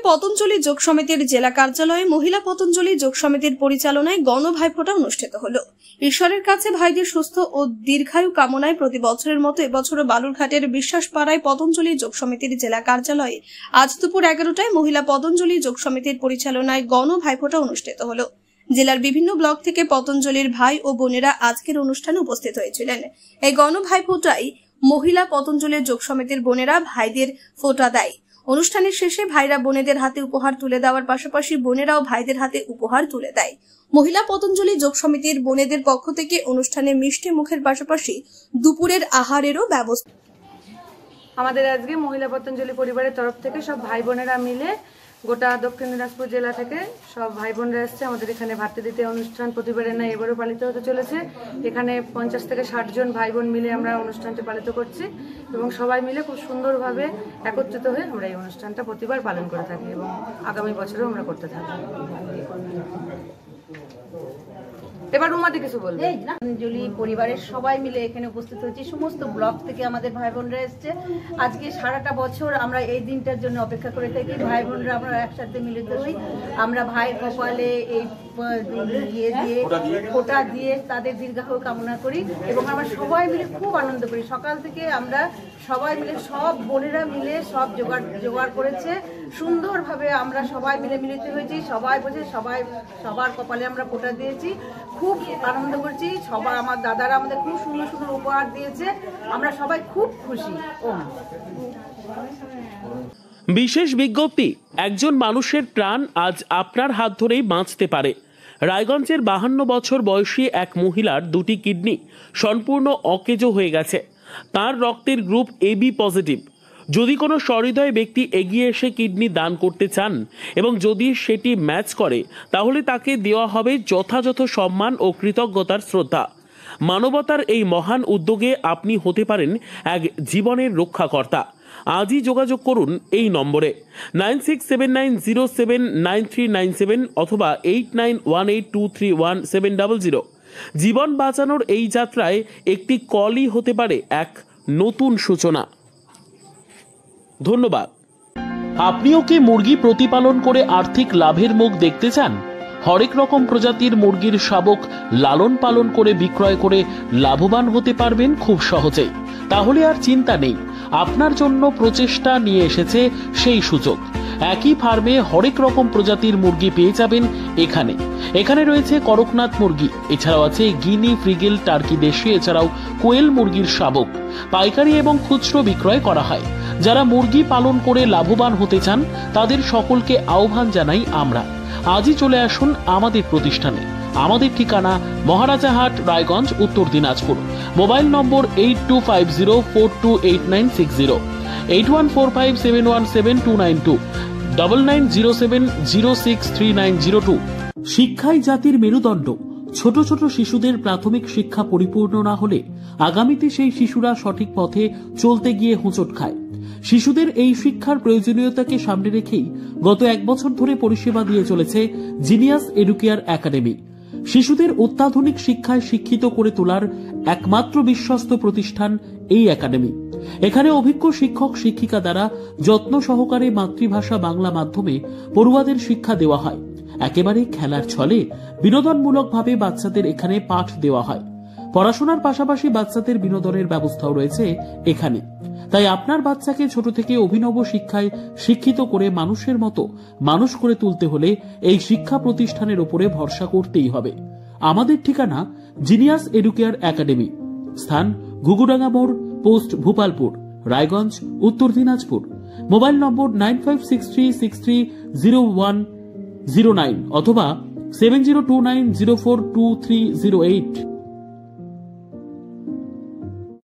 পতঞ্জলি যোগ সমিতির জেলা কার্যালয়ে মহিলা পতঞ্জলি যোগ সমিতির পরিচালনায় গণভাইফোঁটা অনুষ্ঠিত হলো। ঈশ্বরের কাছে ভাইদের সুস্থ ও দীর্ঘায়ু কামনায় প্রতি বছরের মতো এবছরও বালুরঘাটের বিশ্বাসপাড়ায় পতঞ্জলি যোগ সমিতির জেলা কার্যালয়ে আজ দুপুর 11টায় মহিলা পতঞ্জলি যোগ সমিতির পরিচালনায় গণভাইফোঁটা অনুষ্ঠিত হলো। জেলার বিভিন্ন ব্লক থেকে পতঞ্জলির ভাই ও বোনেরা আজকের অনুষ্ঠানে উপস্থিত হয়েছিলেন। এই গণভাইফোঁটায় মহিলা পতঞ্জলি যোগ সমিতির বোনেরা ভাইদের ফোঁটা দেয়। অনুষ্ঠানের শেষে ভাইরা বোনেদের হাতে উপহার তুলে দেওয়ার পাশাপাশি বোনেরাও ভাইদের হাতে উপহার তুলে দেয়। মহিলা পতঞ্জলি যোগ সমিতির বোনেদের পক্ষ থেকে অনুষ্ঠানে মিষ্টি মুখের পাশাপাশি দুপুরের আহারেরও ব্যবস্থা। আমাদের আজকে মহিলা পতঞ্জলি পরিবারের তরফ থেকে সব ভাই বোনেরা মিলে গোটা দক্ষিণ দিনাজপুর জেলা থেকে সব ভাই বোনরা এসছে আমাদের এখানে ভাতৃদ্বিতীয় অনুষ্ঠান প্রতিবারের না এবারও পালিত হতে চলেছে। এখানে 50 থেকে 60 জন ভাই বোন মিলে আমরা অনুষ্ঠানটি পালিত করছি এবং সবাই মিলে খুব সুন্দরভাবে একত্রিত হয়ে আমরা এই অনুষ্ঠানটা প্রতিবার পালন করে থাকি এবং আগামী বছরেও আমরা করতে থাকি। এবার রুমাতে কিছু বলবে। পতঞ্জলি পরিবারের সবাই মিলে এখানে উপস্থিত হয়েছি, সমস্ত ব্লক থেকে আমাদের ভাই বোনরা এসছে। আজকে সারাটা বছর আমরা এই দিনটার জন্য অপেক্ষা করে থাকি। ভাই বোনরা আমরা একসাথে মিলিত হই, আমরা ভাইয়ের কপালে এই ফোঁটা দিয়ে তাদের দীর্ঘায়ু কামনা করি এবং আমরা সবাই মিলে খুব আনন্দ করি। সকাল থেকে আমরা সবাই মিলে সব বোনেরা মিলে সব জোগাড় করেছে, সুন্দরভাবে আমরা সবাই মিলে মিলিত হয়েছি। সবাই বসে সবার কপালে আমরা ফোঁটা দিয়েছি, খুব আনন্দ করছি। সবাই আমার দাদারা আমাদের খুব সুন্দর সুন্দর উপহার দিয়েছে, আমরা সবাই খুব খুশি। বিশেষ বিজ্ঞপ্তি, একজন মানুষের প্রাণ আজ আপনার হাত ধরেই বাঁচতে পারে। রায়গঞ্জের 52 বছর বয়সী এক মহিলার 2টি কিডনি সম্পূর্ণ অকেজো হয়ে গেছে। তার রক্তের গ্রুপ AB পজিটিভ। যদি কোনো সহৃদয় ব্যক্তি এগিয়ে এসে কিডনি দান করতে চান এবং যদি সেটি ম্যাচ করে তাহলে তাকে দেওয়া হবে যথাযথ সম্মান ও কৃতজ্ঞতার শ্রদ্ধা। মানবতার এই মহান উদ্যোগে আপনি হতে পারেন এক জীবনের রক্ষাকর্তা। আজই যোগাযোগ করুন এই নম্বরে 9679079397 অথবা 8918231700। জীবন বাঁচানোর এই যাত্রায় একটি কলই হতে পারে এক নতুন সূচনা। ধন্যবাদ। আপনিও কি মুরগি প্রতিপালন করে আর্থিক লাভের মুখ দেখতে চান? হরেক রকম প্রজাতির মুরগির শাবক লালন পালন করে বিক্রয় করে লাভবান হতে পারবেন খুব সহজেই। তাহলে আর চিন্তা নেই, আপনার জন্য প্রচেষ্টা নিয়ে এসেছে সেই সুযোগ। একই ফার্মে হরেক রকম প্রজাতির মুরগি পেয়ে যাবেন এখানে রয়েছে করকনাথ মুরগি, এছাড়াও আছে গিনি, ফ্রিগেল, টার্কি দেশি, এছাড়াও কোয়েল মুরগির শাবক। পাইকারি এবং খুচরো বিক্রয় করা হয়। যারা মুরগি পালন করে লাভবান হতে চান তাদের সকলকে আহ্বান জানাই আমরা। আজই চলে আসুন আমাদের প্রতিষ্ঠানে। আমাদের ঠিকানা মহারাজাহাট, রায়গঞ্জ, উত্তর দিনাজপুর। মোবাইল নম্বর 8250428960, 8145717292, 9907063902। শিক্ষাই জাতির মেরুদণ্ড। ছোট ছোট শিশুদের প্রাথমিক শিক্ষা পরিপূর্ণ না হলে আগামীতে সেই শিশুরা সঠিক পথে চলতে গিয়ে হোঁচট খায়। শিশুদের এই শিক্ষার প্রয়োজনীয়তাকে সামনে রেখেই গত 1 বছর ধরে পরিষেবা দিয়ে চলেছে জিনিয়াস এডুকেয়ার একাডেমি। শিশুদের অত্যাধুনিক শিক্ষায় শিক্ষিত করে তোলার একমাত্র বিশ্বস্ত প্রতিষ্ঠান এই একাডেমি। এখানে অভিজ্ঞ শিক্ষক শিক্ষিকা দ্বারা যত্ন সহকারে মাতৃভাষা বাংলা মাধ্যমে পড়ুয়াদের শিক্ষা দেওয়া হয়। একেবারে খেলার ছলে বিনোদনমূলকভাবে বাচ্চাদের এখানে পাঠ দেওয়া হয়। পড়াশোনার পাশাপাশি বাচ্চাদের বিনোদনের ব্যবস্থাও রয়েছে এখানে। তাই আপনার বাচ্চাকে ছোট থেকে অভিনব শিক্ষায় শিক্ষিত করে মানুষের মতো মানুষ করে তুলতে হলে এই শিক্ষা প্রতিষ্ঠানের উপরে ভরসা করতেই হবে। আমাদের ঠিকানা জিনিয়াস এডুকেয়ার একাডেমি, স্থান ঘুঘুডাঙ্গা মোড়, পোস্ট ভূপালপুর, রায়গঞ্জ, উত্তর দিনাজপুর। মোবাইল নম্বর 9563630109 অথবা 7029042308।